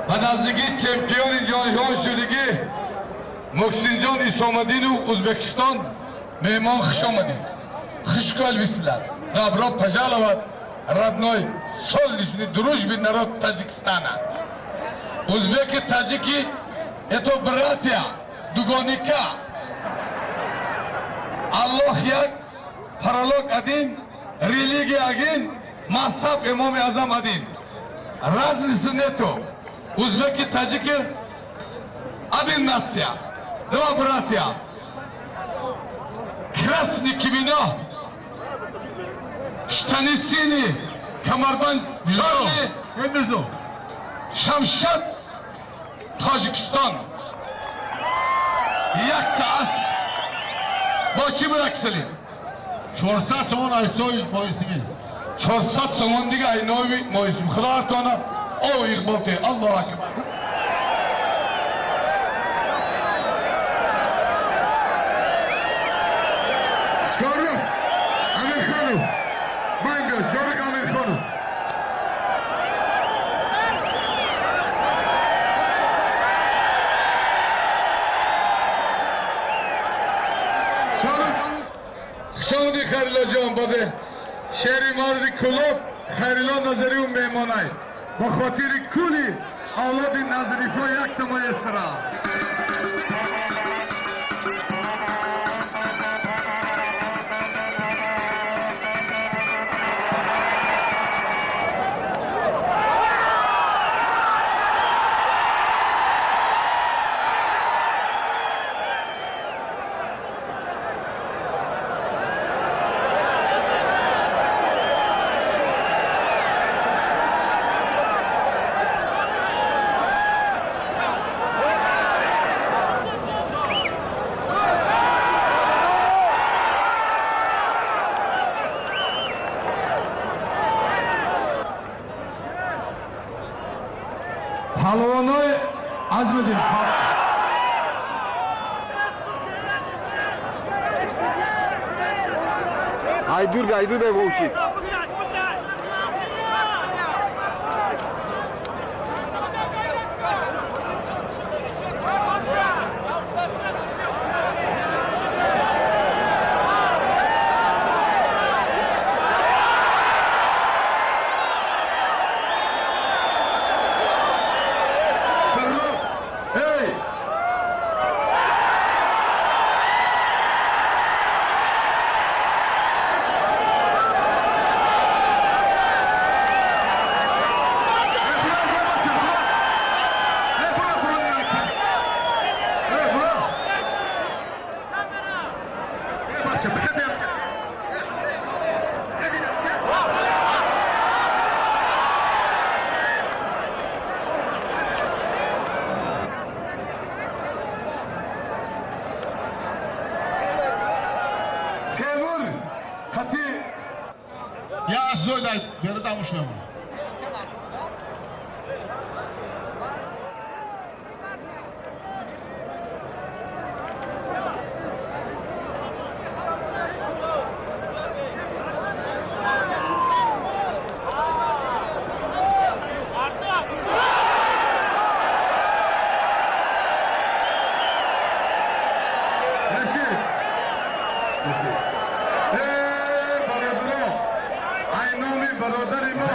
و نزدیکی چمپیون جهان شدگی محسنجان اسامدین و ازبکستان مهمان خوش آمدید. خوشگل بیسیلر قبرا پجالوات родной солнечный дружбе народ Таджикистана. Узбеки, таджики – это братья, дугоника. Аллах як, паралог один, религия один, мазхаб имам Азам один. Разницы нету. Узбеки, таджики – один нация, два братья. Красный кимино. Штаны синие, камарбанд черный, Шамшат, Таджикистан. Якта асп. Ба чи бираксали? 400 сомон айсои моисими. 400 сомон дига айнои моисим. Худо тона о иқболте. Аллоҳу акбар. Шорих Амирхонов. Манго Шорих Амирхонов. Шамди Харило ҷон боде шери марди кулоб Харило Назариу меҳмонай ба хотири кули авлоди Назарифо як тамоестара. پهلوانای عزمدین Aydur Bey Boğuşi. Temur Kati Я Зойдай, передам ушному. برادرها ای نامی برادر ما